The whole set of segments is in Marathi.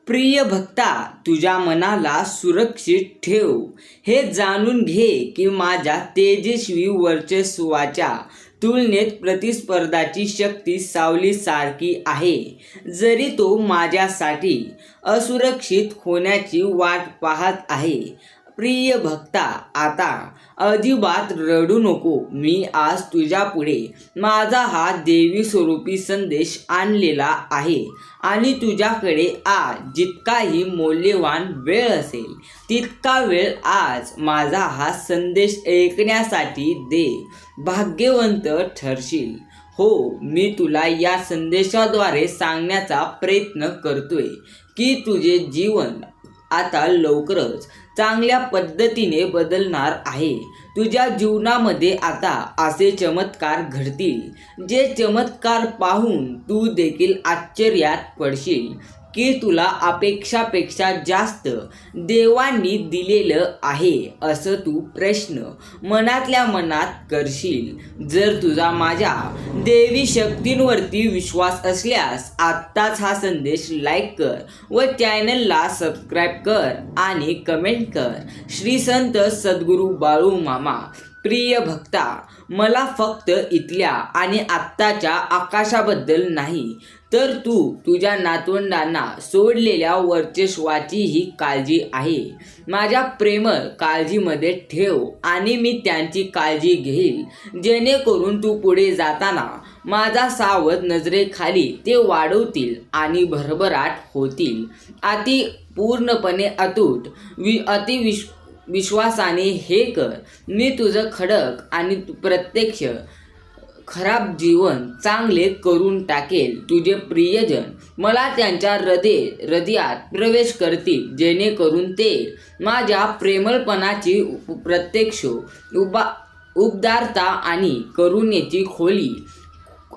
प्रिय भक्ता, तुझ्या मनाला सुरक्षित ठेव. हे जाणून घे की माझ्या तेजस्वी वर्चस्वाच्या तुलनेत प्रतिस्पर्धाची शक्ती सावलीसारखी आहे. जरी तो माझ्यासाठी असुरक्षित होण्याची वाट पाहत आहे. प्रिय भक्ता, आता अजिबात रडू नको. मी आज तुझ्या पुढे माझा हा देवी स्वरूपी संदेश आणलेला आहे आणि तुझ्याकडे आज जितकाही मौल्यवान वेळ असेल तितका वेळ आज माझा हा संदेश ऐकण्यासाठी दे. भाग्यवंत ठरशील. हो, मी तुला या संदेशाद्वारे सांगण्याचा प्रयत्न करतोय की तुझे जीवन आता लवकरच चांगल्या पद्धतीने बदलणार आहे. तुझ्या जीवनामध्ये आता असे चमत्कार घडतील जे चमत्कार पाहून तू देखील आश्चर्यात पडशील की तुला अपेक्षापेक्षा जास्त देवांनी दिलेलं आहे असं तू प्रश्न मनातल्या मनात करशील. जर तुझा माझ्या देवी शक्तींवरती विश्वास असल्यास आत्ताच हा संदेश लाईक कर व चॅनलला सबस्क्राईब कर आणि कमेंट कर. श्री संत सद्गुरू बाळू मामा. प्रिय भक्ता, मला फक्त इथल्या आणि आत्ताच्या आकाशाबद्दल नाही तर तू तुझ्या नातवंडांना सोडलेल्या वर्चस्वाचीही काळजी आहे. माझ्या प्रेमळ काळजीमध्ये ठेव आणि मी त्यांची काळजी घेईल जेणेकरून तू पुढे जाताना माझा सावध नजरेखाली ते वाढवतील आणि भरभराट होतील. पूर्णपणे अतूट विश्वासाने हे कर. मी तुझं खडक आणि प्रत्यक्ष खराब जीवन चांगले करून टाकेल. तुझे प्रियजन मला त्यांच्या हृदयात प्रवेश करतील जेणेकरून ते माझ्या प्रेमळपणाची प्रत्यक्ष उबदारता आणि करुणेची खोली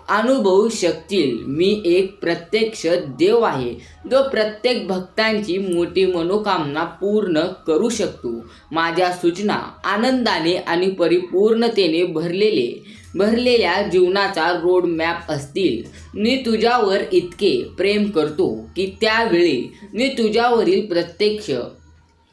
अनुभवू शकतील. मी एक प्रत्यक्ष देव आहे जो प्रत्येक भक्तांची मोठी मनोकामना पूर्ण करू शकतो. माझ्या सूचना आनंदाने आणि परिपूर्णतेने भरलेल्या जीवनाचा रोड मॅप असतील. मी तुझ्यावर इतके प्रेम करतो की त्यावेळी मी तुझ्यावरील प्रत्यक्ष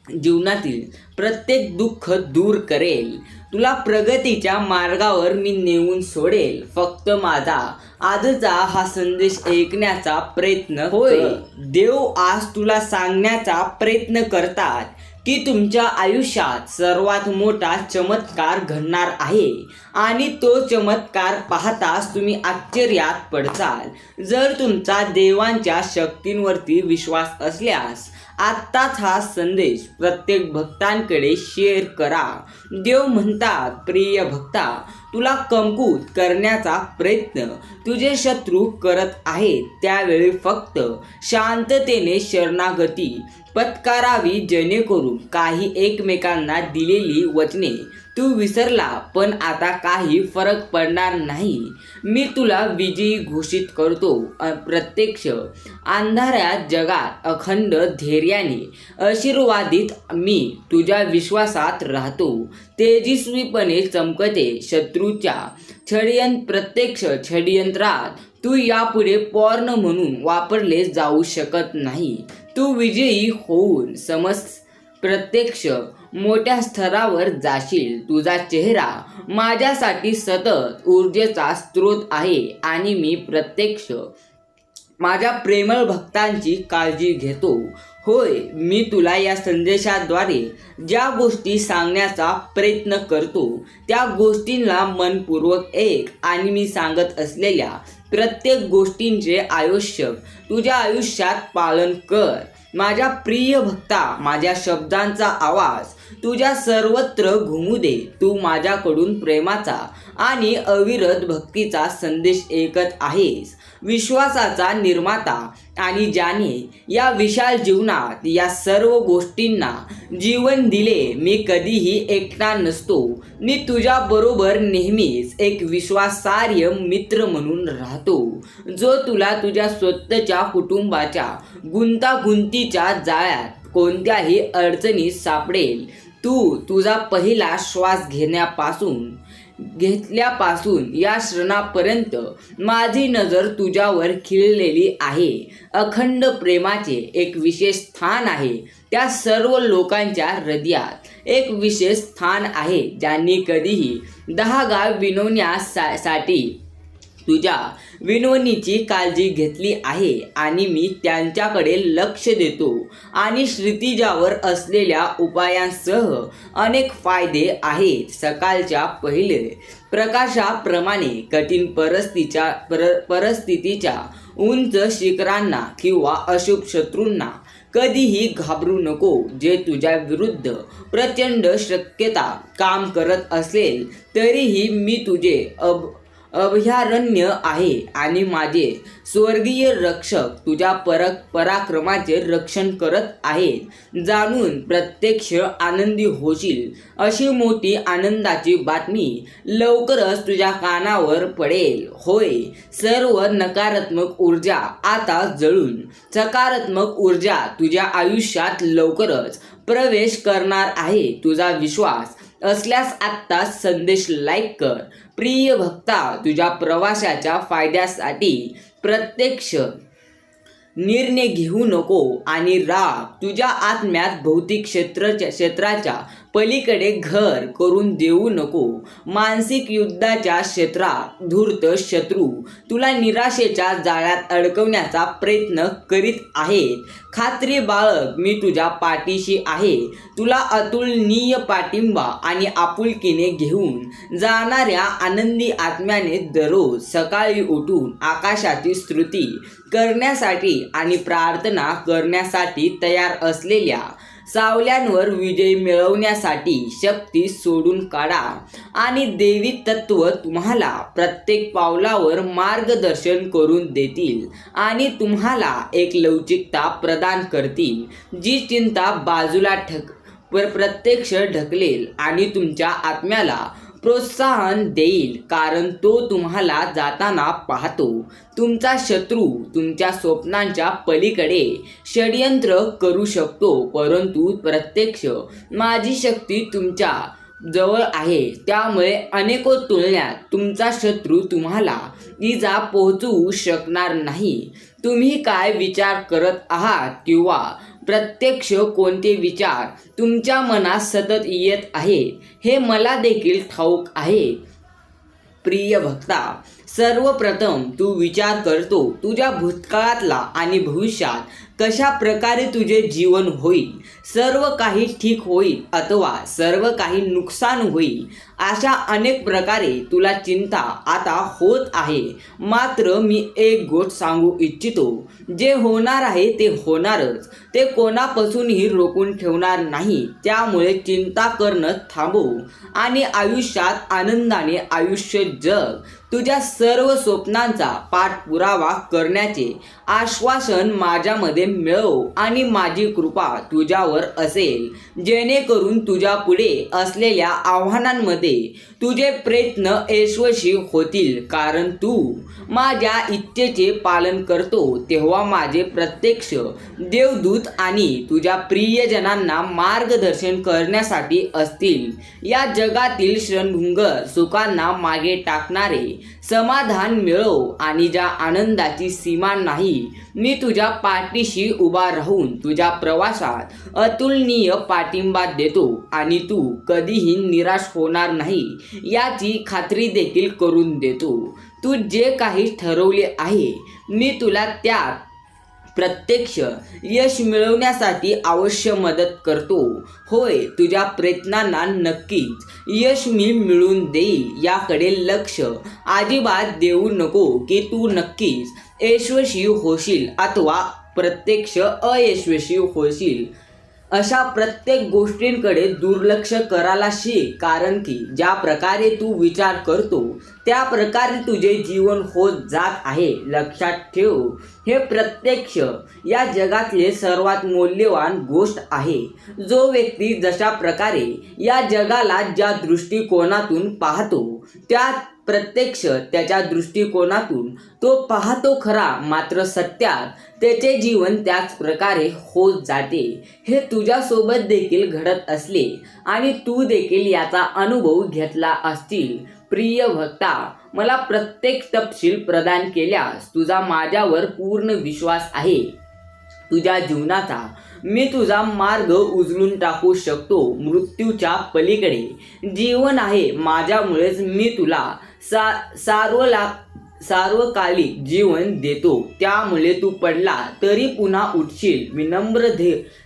जीवनातील प्रत्येक दुःख दूर करेल. तुला प्रगतीच्या मार्गावर मी नेऊन सोडेल. फक्त माझा आजचा हा संदेश ऐकण्याचा प्रयत्न होय. देव आज तुला सांगण्याचा प्रयत्न करतात की तुमच्या आयुष्यात सर्वात मोठा चमत्कार घडणार आहे आणि तो चमत्कार पाहताच तुम्ही आश्चर्यात पडचाल. जर तुमचा देवांच्या शक्तींवरती विश्वास असल्यास आत्ताच हा संदेश प्रत्येक भक्तांकडे शेअर करा. देव म्हणतात, प्रिय भक्ता, तुला कमकुवत करण्याचा प्रयत्न तुझे शत्रू करत आहेत. त्यावेळी फक्त शांततेने शरणागती पत्करावी जेणेकरून काही एकमेकांना दिलेली वचने तू विसरला पण आता काही फरक पडणार नाही. मी तुला विजयी घोषित करतो. प्रत्यक्ष अंधाऱ्या जगात अखंड धैर्याने आशीर्वादित मी तुझ्या विश्वासात राहतो. तेजस्वीपणे चमकते. शत्रूच्या प्रत्यक्ष षड्यंत्रात तू यापुढे पॉर्न म्हणून वापरले जाऊ शकत नाही. तू विजयी होऊन प्रत्यक्ष मोठ्या स्तरावर जाशील. तुझा चेहरा माझ्यासाठी सतत ऊर्जेचा स्रोत आहे आणि मी प्रत्यक्ष माझ्या प्रेमळ भक्तांची काळजी घेतो. होय, मी तुला या संदेशाद्वारे ज्या गोष्टी सांगण्याचा प्रयत्न करतो त्या गोष्टींना मनपूर्वक ऐक आणि मी सांगत असलेल्या प्रत्येक गोष्टींचे तुझ्या आयुष्यात पालन कर. माझ्या प्रिय भक्ता, माझ्या शब्दांचा आवाज तुझ्या सर्वत्र घुमू दे. तू माझ्याकडून प्रेमाचा आणि अविरत भक्तीचा संदेश ऐकत आहेस. विश्वासाचा निर्माता आणि ज्याने या विशाल जीवनात या सर्व गोष्टींना जीवन दिले. मी कधीही एकटा नसतो. मी तुझ्या बरोबर नेहमीच एक विश्वासार्ह मित्र म्हणून राहतो जो तुला तुझ्या स्वतःच्या कुटुंबाच्या गुंतागुंतीच्या जाळ्यात कोणत्याही अडचणीत सापडेल. तू तुझा पहिला श्वास घेण्यापासून घेतल्यापासून या क्षणापर्यंत माझी नजर तुझ्यावर खिळलेली आहे. अखंड प्रेमाचे एक विशेष स्थान आहे. त्या सर्व लोकांच्या हृदयात एक विशेष स्थान आहे ज्यांनी कधीही 10 गाव विनवण्यासाठी तुझ्या विनवणीची काळजी घेतली आहे आणि मी त्यांच्याकडे लक्ष देतो आणि क्षितिजावर असलेल्या उपायांसह अनेक फायदे आहेत. सकाळच्या पहिले प्रकाशाप्रमाणे कठीण परिस्थितीच्या उंच शिखरांना किंवा अशुभ शत्रूंना कधीही घाबरू नको. जे तुझ्या विरुद्ध प्रचंड शक्यता काम करत असेल तरीही मी तुझे अभयारण्य आहे आणि माझे स्वर्गीय रक्षक तुझ्या पराक्रमाचे रक्षण करत आहेत. जाणून प्रत्यक्ष आनंदी होशील अशी मोठी आनंदाची बातमी लवकरच तुझ्या कानावर पडेल. होय, सर्व नकारात्मक ऊर्जा आता जळून सकारात्मक ऊर्जा तुझ्या आयुष्यात लवकरच प्रवेश करणार आहे. तुझा विश्वास असल्यास आत्ताच संदेश लाईक कर. प्रिय भक्ता, तुझ्या प्रवासाच्या फायद्यासाठी प्रत्यक्ष निर्णय घेऊ नको आणि राग तुझ्या आत्म्यात भौतिक क्षेत्राच्या पलीकडे घर करून देऊ नको. मानसिक युद्धाच्या क्षेत्रात धूर्त शत्रू तुला निराशेच्या जाळ्यात अडकवण्याचा प्रयत्न करीत आहेत. खात्री बाळग, मी तुझ्या पाठीशी आहे. तुला अतुलनीय पाठिंबा आणि आपुलकीने घेऊन जाणाऱ्या आनंदी आत्म्याने दररोज सकाळी उठून आकाशाची स्तुती करण्यासाठी आणि प्रार्थना करण्यासाठी तयार असलेल्या सावल्यांवर विजय मिळवण्यासाठी शक्ती सोडून काढा आणि दैवी तत्व तुम्हाला प्रत्येक पावलावर मार्गदर्शन करून देतील आणि तुम्हाला एक लवचिकता प्रदान करतील जी चिंता बाजूला प्रत्यक्ष ढकलेल आणि तुमच्या आत्म्याला प्रोत्साहन देईल, कारण तो तुम्हाला जाताना पाहतो. तुमचा शत्रू तुमच्या स्वप्नांच्या पलीकडे षड्यंत्र करू शकतो, परंतु प्रत्यक्ष माझी शक्ती तुमच्या जवळ आहे. त्यामुळे अनेको तुलनात तुमचा शत्रू तुम्हाला इजा पोहोचवू शकणार नाही. तुम्ही काय विचार करत आहात किंवा प्रत्यक्ष कोणते विचार तुमच्या मनात सतत येत आहेत हे मला देखील ठाऊक आहे. प्रिय भक्ता, सर्वप्रथम तू विचार करतो तुझ्या भूतकाळातला आणि भविष्यात कशा प्रकारे तुझे जीवन होईल. सर्व काही ठीक होईल अथवा सर्व काही नुकसान होईल अशा अनेक प्रकारे तुला चिंता आता होत आहे. मात्र मी एक गोष्ट सांगू इच्छितो, जे होणार आहे ते होणारच. ते कोणापासूनही रोखून ठेवणार नाही. त्यामुळे चिंता करणं थांबव आणि आयुष्यात आनंदाने आयुष्य जग. तुझ्या सर्व स्वप्नांचा पाठपुरावा करण्याचे आश्वासन माझ्यामध्ये मिळव आणि माझी कृपा तुझ्यावर असेल, जेणेकरून तुझ्या पुढे असलेल्या आव्हानांमध्ये तुझे प्रयत्न यशस्वी होतील. कारण तू माझ्या इच्छेचे पालन करतो तेव्हा माझे प्रत्यक्ष देवदूत आणि तुझ्या प्रियजनांना मार्गदर्शन करण्यासाठी असतील. या जगातील क्षणभंग सुखांना मागे टाकणारे समाधान मिळव आणि ज्या आनंदाची सीमा नाही. मी तुझ्या पाठीशी उभा राहून तुझ्या प्रवासात अतुलनीय पाठिंबा देतो आणि तू कधीही निराश होणार नाही याची खात्री देखील करून देतो. तू जे काही ठरवले आहे मी तुला त्यात प्रत्यक्ष यश मिळवण्यासाठी अवश्य मदत करतो. होय, तुझ्या प्रयत्नांना नक्कीच यश मी मिळवून देईल याकडे लक्ष अजिबात देऊ नको की तू नक्कीच यशस्वी होशील अथवा प्रत्यक्ष अयशस्वी होशील. अशा प्रत्येक गोष्टींकडे दुर्लक्ष करायला शिक, कारण की ज्या प्रकारे तू विचार करतो त्या प्रकारे तुझे जीवन होत जात आहे. लक्षात ठेव, हे प्रत्यक्ष या जगातले सर्वात मौल्यवान गोष्ट आहे. जो व्यक्ती जशा प्रकारे या जगाला ज्या दृष्टिकोनातून पाहतो त्या प्रत्यक्ष त्याच्या दृष्टिकोनातून तो पाहतो खरा, मात्र सत्यात त्याचे जीवन त्याच प्रकारे होत जाते. हे तुझ्यासोबत देखील घडत असले आणि तू देखील याचा अनुभव घेतला असतील प्रिय भक्ता, मला प्रत्येक तपशील प्रदान केल्यास तुझा माझ्यावर पूर्ण विश्वास आहे. तुझ्या जीवनाचा मी तुझा मार्ग उजळून टाकू शकतो. मृत्यूच्या पलीकडे जीवन आहे. माझ्यामुळेच मी तुला सार्वकालिक जीवन देतो. त्यामुळे तू पडला तरी पुन्हा उठशील. विनम्र,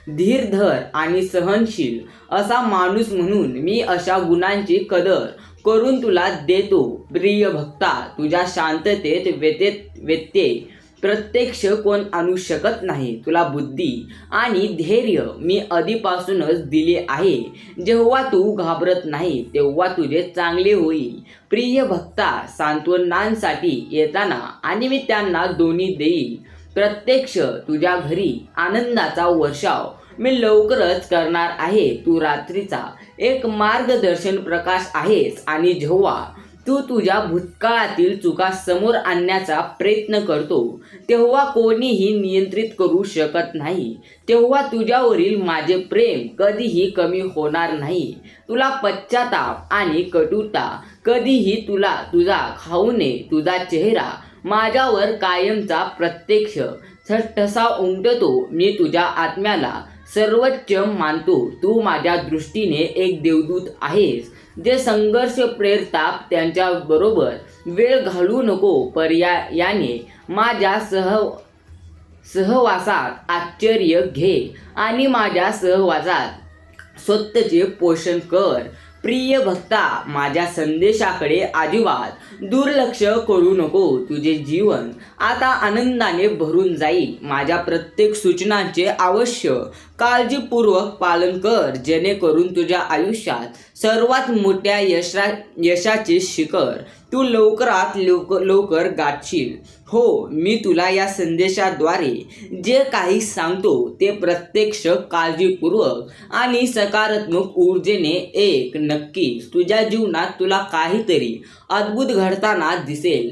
धीर धर आणि सहनशील असा माणूस म्हणून मी अशा गुणांची कदर करून तुला देतो. प्रिय भक्ता, तुझ्या शांततेत व्यत्यय प्रत्यक्ष कोण आणू शकत नाही. तुला बुद्धी आणि धैर्य मी आधीपासूनच दिले आहे. जेव्हा तू घाबरत नाही तेव्हा तुझे चांगले होईल. प्रिय भक्ता, सांत्वनांसाठी येताना आणि मी त्यांना दोन्ही देईल. प्रत्यक्ष तुझ्या घरी आनंदाचा वर्षाव मी लवकरच करणार आहे. तू रात्रीचा एक मार्गदर्शन प्रकाश आहेस आणि जेव्हा तू तुझ्या भूतकाळातील चुका समोर आणण्याचा प्रयत्न करतो तेव्हा कोणीही नियंत्रित करू शकत नाही. तेव्हा तुझ्यावरील माझे प्रेम कधीही कमी होणार नाही. तुला पश्चाताप आणि कटुता कधीही तुझा खाऊ नये. तुझा चेहरा माझ्यावर कायमचा प्रत्यक्ष ठसा उमटतो. मी तुझ्या आत्म्याला सर्वोच्च मानतो. तू माझ्या दृष्टीने एक देवदूत आहेस. जे संघर्ष प्रेरतात त्यांच्याबरोबर वेळ घालवू नको. पर्यायाने माझ्या सहवासात आश्चर्य घे आणि माझ्या सहवासात स्वतःचे पोषण कर. प्रिय भक्ता, माझ्या संदेशाकडे अजिबात दुर्लक्ष करू नको. तुझे जीवन आता आनंदाने भरून जाईल. माझ्या प्रत्येक सूचनांचे अवश्य काळजीपूर्वक पालन कर, जेणेकरून तुझ्या आयुष्यात सर्वात मोठ्या यशाचे शिखर तू लवकरात लवकर गाठशील. हो, मी तुला या संदेशाद्वारे जे काही सांगतो ते प्रत्यक्ष काळजीपूर्वक आणि सकारात्मक ऊर्जेने एक. नक्कीच तुझ्या जीवनात तुला काहीतरी अद्भुत घडताना दिसेल.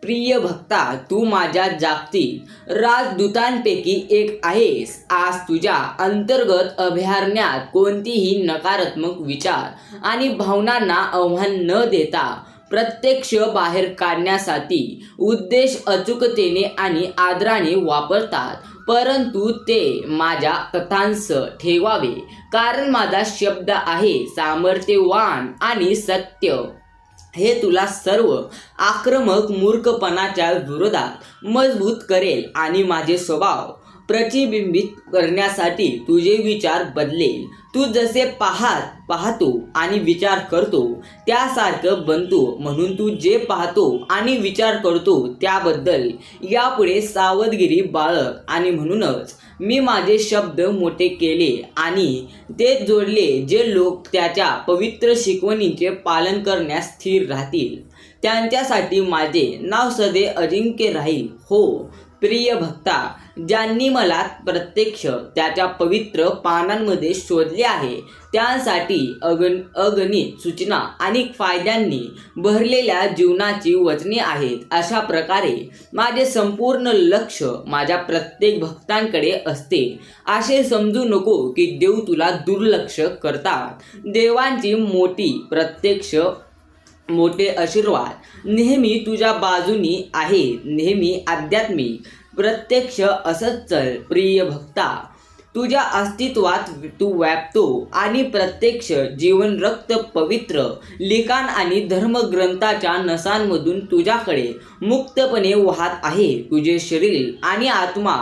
प्रिय भक्ता, तू माझ्या जागतिक राजदूतांपैकी एक आहेस. आज तुझ्या अंतर्गत अभयारण्यात कोणतीही नकारात्मक विचार आणि भावनांना आव्हान न देता प्रत्यक्ष बाहेर काढण्यासाठी उद्देश अचूकतेने आणि आदराने वापरतात. परंतु ते माझ्या कथांस ठेवावे, कारण माझा शब्द आहे सामर्थ्यवान आणि सत्य. हे तुला सर्व आक्रमक मूर्खपणाच्या विरोधात मजबूत करेल आणि माझे स्वभाव प्रतिबिंबित करण्यासाठी तुझे विचार बदलेल. तू जसे पाहतो आणि विचार करतो त्यासारखं बनतो. म्हणून तू जे पाहतो आणि विचार करतो त्याबद्दल यापुढे सावधगिरी बाळग. आणि म्हणूनच मी माझे शब्द मोठे केले आणि ते जोडले. जे लोक त्याच्या पवित्र शिकवणींचे पालन करण्यास स्थिर राहतील त्यांच्यासाठी माझे नाव सदैव अजिंक्य राहील. हो प्रिय भक्ता, ज्यांनी मला प्रत्यक्ष त्याच्या पवित्र पानांमध्ये शोधले आहे त्यांसाठी अगणित सूचना आणि फायद्यांनी भरलेल्या जीवनाची वचने आहेत. अशा प्रकारे माझे संपूर्ण लक्ष माझ्या प्रत्येक भक्तांकडे असते. असे समजू नको की देव तुला दुर्लक्ष करतात. देवांची मोठे आशीर्वाद नेहमी तुझ्या बाजूनी आहे. नेहमी आध्यात्मिक प्रत्यक्ष असंच चल. प्रिय भक्ता, तुझ्या अस्तित्वात तू व्यापतो आणि प्रत्यक्ष जीवन रक्त पवित्र लिखाण आणि धर्मग्रंथाच्या नसांमधून तुझ्याकडे मुक्तपणे वाहत आहे. तुझे शरीर आणि आत्मा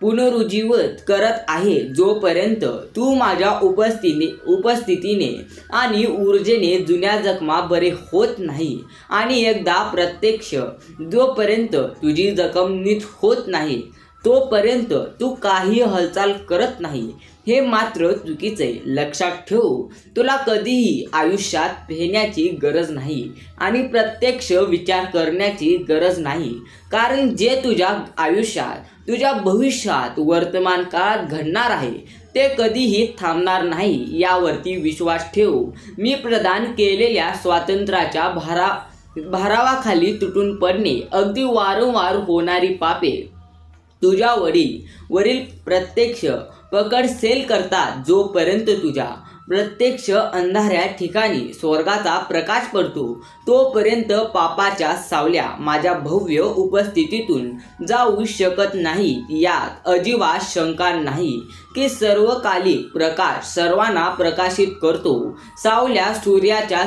पुनरुज्जीवित करत आहे. जोपर्यंत तू माझ्या उपस्थितीने आणि ऊर्जेने जुन्या जखमा बरे होत नाही आणि एकदा प्रत्यक्ष जोपर्यंत तुझी जखम नीट होत नाही तोपर्यंत तू काही हालचाल करत नाही. हे मात्र चुकीचे. लक्षात ठेव, तुला कधीही आयुष्यात पेहण्याची गरज नाही आणि प्रत्यक्ष विचार करण्याची गरज नाही. कारण जे तुझ्या आयुष्यात, तुझ्या भविष्यात, वर्तमान काळात घडणार आहे ते कधीही थांबणार नाही. यावरती विश्वास ठेव. मी प्रदान केलेल्या स्वातंत्र्याच्या भारावाखाली तुटून पडणे, अगदी वारंवार होणारी पापे तुझ्या वरील प्रत्यक्ष पकड सेल करतात. जोपर्यंत तुझ्या प्रत्यक्ष अंधाऱ्या ठिकाणी स्वर्गाचा प्रकाश पडतो, तोपर्यंत पापाच्या सावल्या माझ्या भव्य उपस्थितीतून जाऊ शकत नाही. यात अजिबात शंका नाही की सर्वकालिक प्रकाश सर्वांना प्रकाशित करतो. सावल्या सूर्याच्या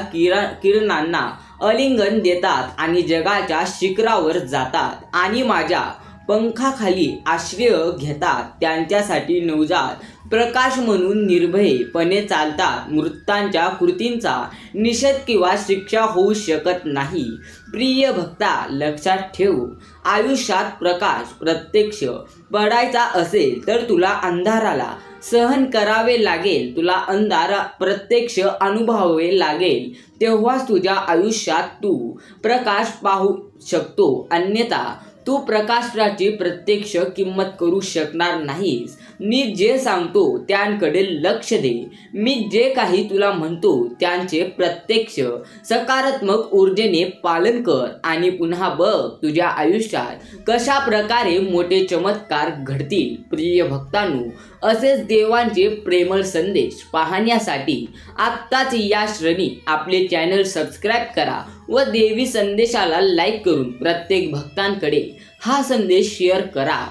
किरणांना आलिंगन देतात आणि जगाच्या शिखरावर जातात आणि माझ्या पंखाखाली आश्रय घेतात. त्यांच्यासाठी नवजात प्रकाश म्हणून निर्भयपणे चालतात. मृतांच्या कृतींचा निषेध किंवा शिक्षा होऊ शकत नाही. प्रिय भक्ता, लक्षात ठेव, आयुष्यात प्रकाश प्रत्यक्ष पडायचा असेल तर तुला अंधाराला सहन करावे लागेल. तुला अंधार प्रत्यक्ष अनुभवावे लागेल. तेव्हाच तुझ्या आयुष्यात तू प्रकाश पाहू शकतो. अन्यथा तू प्रकाशाची प्रत्यक्ष किंमत करू शकणार नाहीस. मी जे सांगतो त्यांकडे लक्ष दे. मी जे काही तुला म्हणतो त्यांचे प्रत्यक्ष सकारात्मक ऊर्जेने पालन कर आणि पुन्हा बघ तुझ्या आयुष्यात कशा प्रकारे मोठे चमत्कार घडतील. प्रिय भक्तांनो, असेच देवांचे प्रेमळ संदेश पाहण्यासाठी आत्ताच या श्रेणी आपले चॅनल सबस्क्राईब करा व देवी संदेशाला लाईक करून प्रत्येक भक्तांकडे हा संदेश शेअर करा.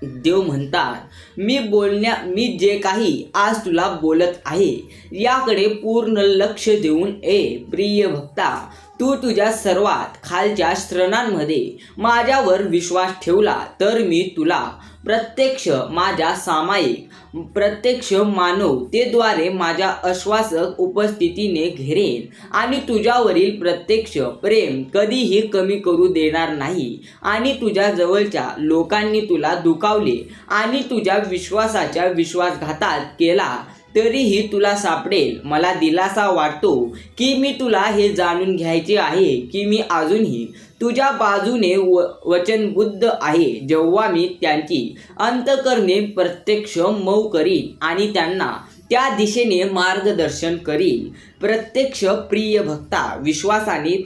देव म्हणतात, मी जे काही आज तुला बोलत आहे याकडे पूर्ण लक्ष देऊन प्रिय भक्ता, तू तुझ्या सर्वात खालच्या स्त्रणांमध्ये माझ्यावर विश्वास ठेवला तर मी तुला प्रत्यक्ष माझ्या सामायिक प्रत्यक्ष मानवतेद्वारे माझ्या आश्वासक उपस्थितीने घेरेन आणि तुझ्यावरील प्रत्यक्ष प्रेम कधीही कमी करू देणार नाही. आणि तुझ्या जवळच्या लोकांनी तुला दुखावले आणि तुझ्या विश्वासाच्या विश्वासघातात केला तरीही तुला सापडेल. मला दिलासा वाटतो की मी तुला हे जाणून घ्यायचे आहे की मी अजूनही तुझ्या बाजूने वचनबद्ध आहे. जेव्हा मी त्यांची अंतःकरणे प्रत्यक्ष मऊ करीन आणि त्यांना त्या दिशेने मार्गदर्शन करीन. प्रत्यक्ष प्रिय भक्ता, विश्वासाने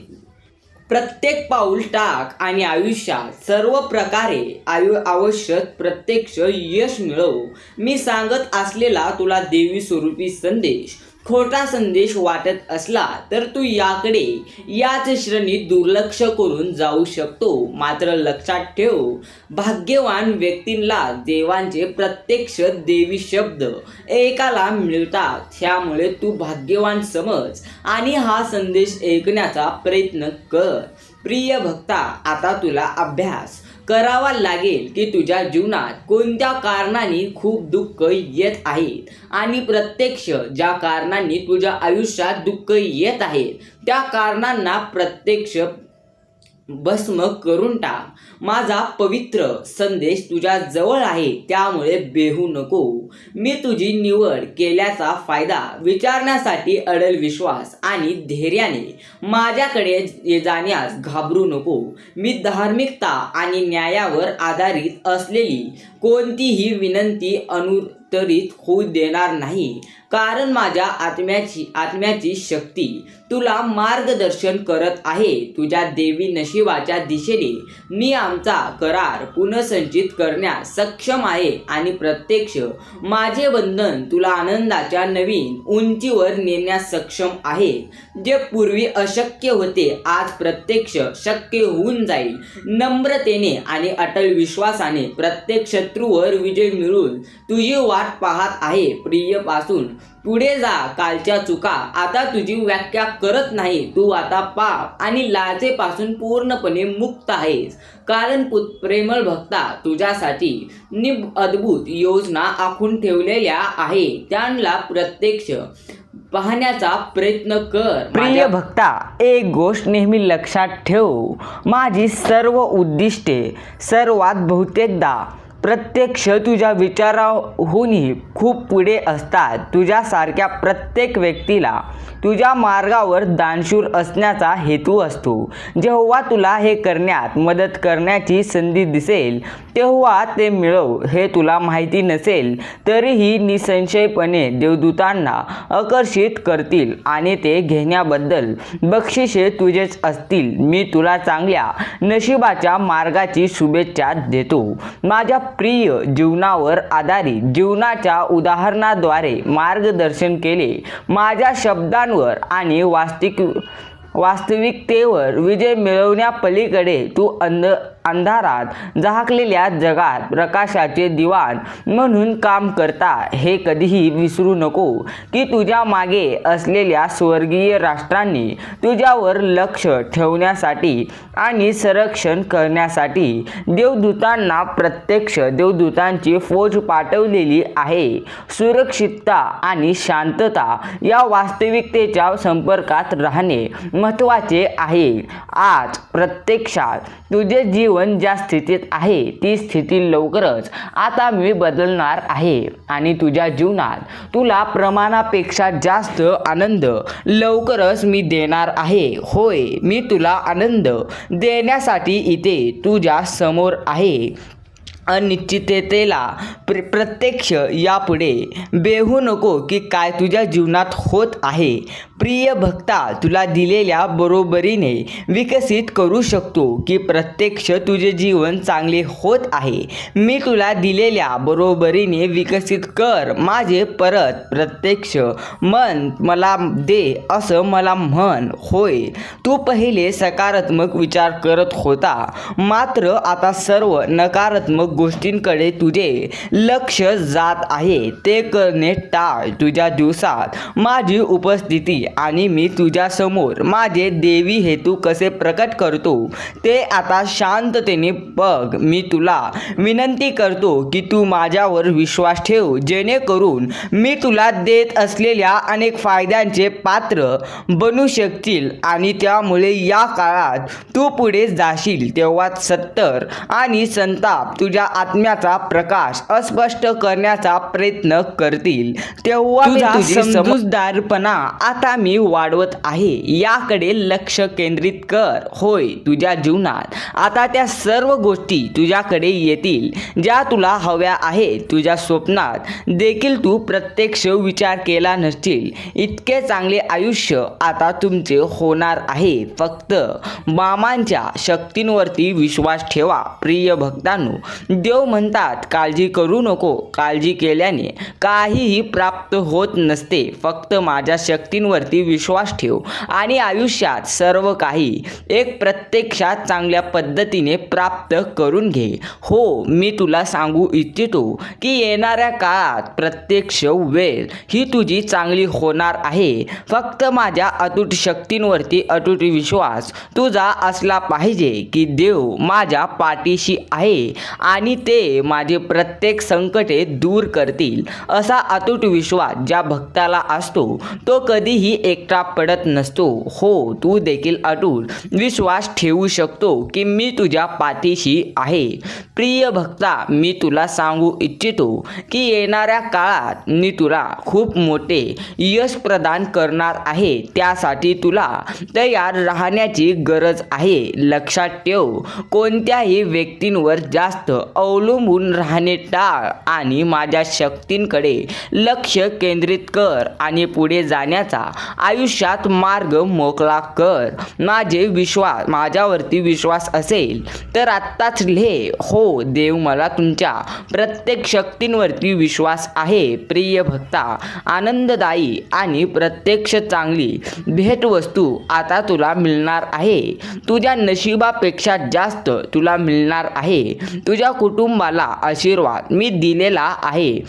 प्रत्येक पाऊल टाक आणि आयुष्यात सर्व प्रकारे आवश्यक प्रत्यक्ष यश मिळव. मी सांगत असलेला तुला देवी स्वरूपी संदेश खोटा संदेश वाटत असला तर तू याच श्रेणीत दुर्लक्ष करून जाऊ शकतो. मात्र लक्षात ठेव, भाग्यवान व्यक्तींना देवांचे प्रत्यक्ष देवी शब्द ऐकायला मिळतात. त्यामुळे तू भाग्यवान समज आणि हा संदेश ऐकण्याचा प्रयत्न कर. प्रिय भक्ता, आता तुला अभ्यास करावा लागेल की तुझ्या जीवनात कोणत्या कारणाने खूप दुःख येत आहेत आणि प्रत्यक्ष ज्या कारणांनी तुझ्या आयुष्यात दुःख येत आहेत त्या कारणांना प्रत्यक्ष भस्म करून टाक. माझा पवित्र संदेश तुझ्या जवळ आहे, त्यामुळे बेहू नको. मी तुझी निवड केल्याचा फायदा विचारण्यासाठी अडल विश्वास आणि धैर्याने माझ्याकडे जाण्यास घाबरू नको. मी धार्मिकता आणि न्यायावर आधारित असलेली कोणतीही विनंती अनुत्तरित होऊ देणार नाही, कारण माझ्या आत्म्याची शक्ती तुला मार्गदर्शन करत आहे. तुझ्या देवी नशिबाच्या दिशेने मी आमचा करार पुनर्संचित करण्यास सक्षम आहे आणि प्रत्यक्ष माझे बंधन तुला आनंदाच्या नवीन उंचीवर नेण्यास सक्षम आहे. जे पूर्वी अशक्य होते आज प्रत्यक्ष शक्य होऊन जाईल. नम्रतेने आणि अटल विश्वासाने प्रत्येक शत्रूवर विजय मिळवून तुझी वाट पाहत आहे. प्रियपासून पुढे जा. कालच्या चुका आता तुझी व्याख्या करत नाही. तू आता पाप आणि लाजेपासून पूर्णपणे मुक्त आहेस, कारण प्रेमळ भक्ता तुझ्यासाठी अद्भुत योजना आखून ठेवलेल्या आहे. त्यांना प्रत्यक्ष पाहण्याचा प्रयत्न कर. प्रिय भक्ता, एक गोष्ट नेहमी लक्षात ठेव, माझी सर्व उद्दिष्टे सर्वात बहुतेकदा प्रत्यक्ष तुझ्या विचाराहूनही खूप पुढे असतात. तुझ्यासारख्या प्रत्येक व्यक्तीला तुझ्या मार्गावर दानशूर असण्याचा हेतू असतो. जेव्हा तुला हे करण्यात मदत करण्याची संधी दिसेल तेव्हा ते मिळव. हे तुला माहिती नसेल तरीही निसंशयपणे देवदूतांना आकर्षित करतील आणि ते घेण्याबद्दल बक्षिसे तुझेच असतील. मी तुला चांगल्या नशिबाच्या मार्गाची शुभेच्छा देतो. माझ्या प्रिय जीवनावर आधारित जीवनाच्या उदाहरणाद्वारे मार्गदर्शन केले. माझ्या शब्दांवर आणि वास्तविकतेवर विजय मिळवण्यापलीकडे तू अंधारात झाकलेल्या जगात प्रकाशाचे दिवाण म्हणून काम करता. हे कधीही विसरू नको की तुझ्या मागे असलेल्या स्वर्गीय राष्ट्रांनी तुझ्यावर लक्ष ठेवण्यासाठी आणि संरक्षण करण्यासाठी देवदूतांना प्रत्यक्ष देवदूतांची फौज पाठवलेली आहे. सुरक्षितता आणि शांतता या वास्तविकतेच्या संपर्कात राहणे महत्त्वाचे आहे. आज प्रत्यक्षात तुझे जीवन ज्या स्थितीत आहे ती स्थिती लवकरच आता मी बदलणार आहे आणि तुझ्या जीवनात तुला प्रमाणापेक्षा जास्त आनंद लवकरच मी देणार आहे. होय, मी तुला आनंद देण्यासाठी इथे तुझ्या समोर आहे. अनिश्चिततेला प्रत्यक्ष यापुढे बेहू नको की काय तुझ्या जीवनात होत आहे. प्रिय भक्ता, तुला दिलेल्या बरोबरीने विकसित करू शकतो की प्रत्यक्ष तुझे जीवन चांगले होत आहे. मी तुला दिलेल्या बरोबरीने विकसित कर. माझे परत प्रत्यक्ष मन मला दे असं मला म्हण. होय, तू पहिले सकारात्मक विचार करत होता, मात्र आता सर्व नकारात्मक गोष्टींकडे तुझे लक्ष जात आहे. ते करणे टाळ. तुझ्या दिवसात माझी उपस्थिती आणि मी तुझ्या समोर माझे देवी हेतू कसे प्रकट करतो ते आता शांततेने बघ. मी तुला विनंती करतो की तू माझ्यावर विश्वास ठेव, जेणेकरून मी तुला देत असलेल्या अनेक फायद्यांचे पात्र बनू शकतील आणि त्यामुळे या काळात तू पुढे जाशील तेव्हा सत्तर आणि संताप तुझ्या आत्म्याचा प्रकाश अस्पष्ट करण्याचा प्रयत्न करतील. तेव्हा तुझा समजूतदारपणा आता मी वाढवत आहे याकडे लक्ष केंद्रित कर. होय, तुझ्या जीवनात आता त्या सर्व गोष्टी तुझ्याकडे येतील ज्या तुला हव्या आहेत. तुझ्या स्वप्नात देखील तू प्रत्यक्ष विचार केला नसतील इतके चांगले आयुष्य आता तुमचे होणार आहे. फक्त मामांच्या शक्तींवरती विश्वास ठेवा. प्रिय भक्तांनो, देव म्हणतात काळजी करू नको. काळजी केल्याने काहीही प्राप्त होत नसते. फक्त माझ्या शक्तींवरती विश्वास ठेव आणि आयुष्यात सर्व काही एक प्रत्यक्षात चांगल्या पद्धतीने प्राप्त करून घे. हो, मी तुला सांगू इच्छितो की येणाऱ्या काळात प्रत्यक्ष वेळ ही तुझी चांगली होणार आहे. फक्त माझ्या अतूट शक्तींवरती अतूट विश्वास तुझा असला पाहिजे की देव माझ्या पाठीशी आहे आणि ते माझे प्रत्येक संकटे दूर करतील. असा अतूट विश्वास ज्या भक्ताला असतो तो कधीही एकटा पडत नसतो. हो, तू देखील अतूट विश्वास ठेवू शकतो की मी तुझ्या पाठीशी आहे. प्रिय भक्ता, मी तुला सांगू इच्छितो की येणाऱ्या काळात मी तुला खूप मोठे यश प्रदान करणार आहे. त्यासाठी तुला तयार राहण्याची गरज आहे. लक्षात ठेव, कोणत्याही व्यक्तींवर जास्त अवलंबून राहणे टाळ आणि माझ्या शक्तींकडे लक्ष केंद्रित कर आणि पुढे जाण्याचा आयुष्यात मार्ग मोकळा कर. माझ्यावरती विश्वास असेल तर आत्ताच लिहे. हो, देव मला तुमच्या प्रत्येक शक्तींवरती विश्वास आहे. प्रिय भक्ता, आनंददायी आणि प्रत्यक्ष चांगली भेटवस्तू आता तुला मिळणार आहे. तुझ्या नशिबापेक्षा जास्त तुला मिळणार आहे. तुझ्या कुटुंबाला आशीर्वाद मी दिलेला आहे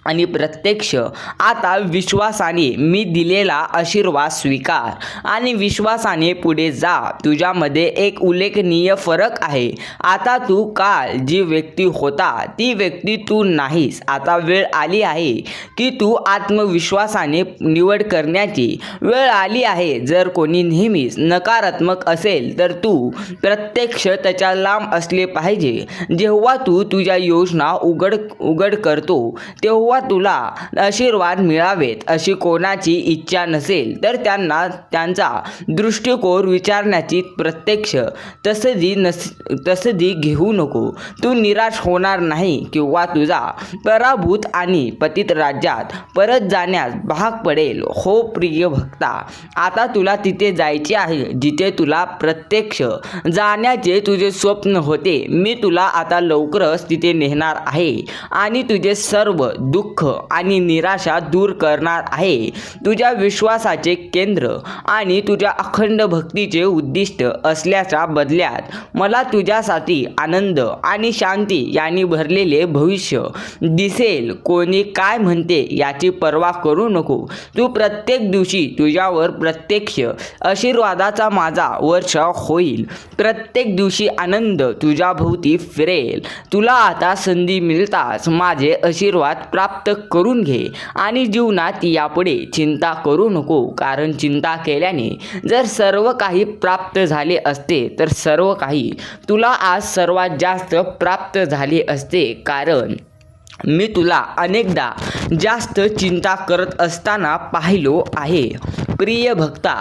आणि प्रत्यक्ष आता विश्वासाने मी दिलेला आशीर्वाद स्वीकार आणि विश्वासाने पुढे जा. तुझ्यामध्ये एक उल्लेखनीय फरक आहे. आता तू काल जी व्यक्ती होता ती व्यक्ती तू नाहीस. आता वेळ आली आहे की तू आत्मविश्वासाने निवड करण्याची वेळ आली आहे. जर कोणी नेहमीच नकारात्मक असेल तर तू प्रत्यक्ष त्याच्या लांब असले पाहिजे. जेव्हा तू तुझ्या योजना उघड करतो तेव्हा जेव्हा तुला आशीर्वाद मिळावेत अशी कोणाची इच्छा नसेल तर त्यांना त्यांचा दृष्टिकोन विचारण्याची प्रत्यक्ष तसदी घेऊ नको. तू निराश होणार नाही किंवा तुझा पराभूत आणि पतित राज्यात परत जाण्यास भाग पडेल. हो प्रिय भक्ता, आता तुला तिथे जायचे आहे जिथे तुला प्रत्यक्ष जाण्याचे तुझे स्वप्न होते. मी तुला आता लवकरच तिथे नेणार आहे आणि तुझे सर्व दुःख आणि निराशा दूर करणार आहे. तुझ्या विश्वासाचे केंद्र आणि तुझ्या अखंड भक्तीचे उद्दिष्ट असल्याच्या बदल्यात मला तुझ्यासाठी आनंद आणि शांती यांनी भरलेले भविष्य दिसेल. कोणी काय म्हणते याची पर्वा करू नको. तू प्रत्येक दिवशी तुझ्यावर प्रत्यक्ष आशीर्वादाचा माझा वर्षाव होईल. प्रत्येक दिवशी आनंद तुझ्या भोवती फिरेल. तुला आता संधी मिळताच माझे आशीर्वाद प्राप्त करून घे आणि जीवनात यापुढे चिंता करू नको. कारण चिंता केल्याने जर सर्व काही प्राप्त झाले असते तर सर्व काही तुला आज सर्वात जास्त प्राप्त झाले असते. कारण मी तुला अनेकदा जास्त चिंता करत असताना पाहिलो आहे. प्रिय भक्ता,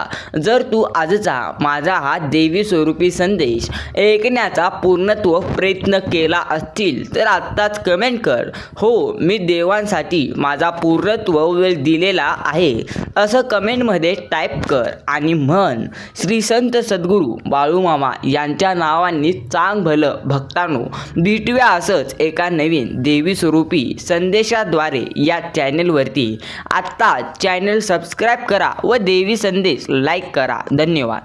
जर तू आजचा माझा हा देवी स्वरूपी संदेश ऐकण्याचा पूर्णत्व प्रयत्न केला असतील तर आत्ताच कमेंट कर, हो मी देवांसाठी माझा पूर्णत्व वेळ दिलेला आहे असं कमेंटमध्ये टाईप कर आणि म्हण श्री संत सद्गुरू बाळूमामा यांच्या नावांनी चांग भलं. भक्तांनो, भेटूया असंच एका नवीन देवी स्वरूपी संदेशाद्वारे या चॅनलवरती. आत्ता चॅनल सबस्क्राईब करा व देवी संदेश लाईक करा. धन्यवाद.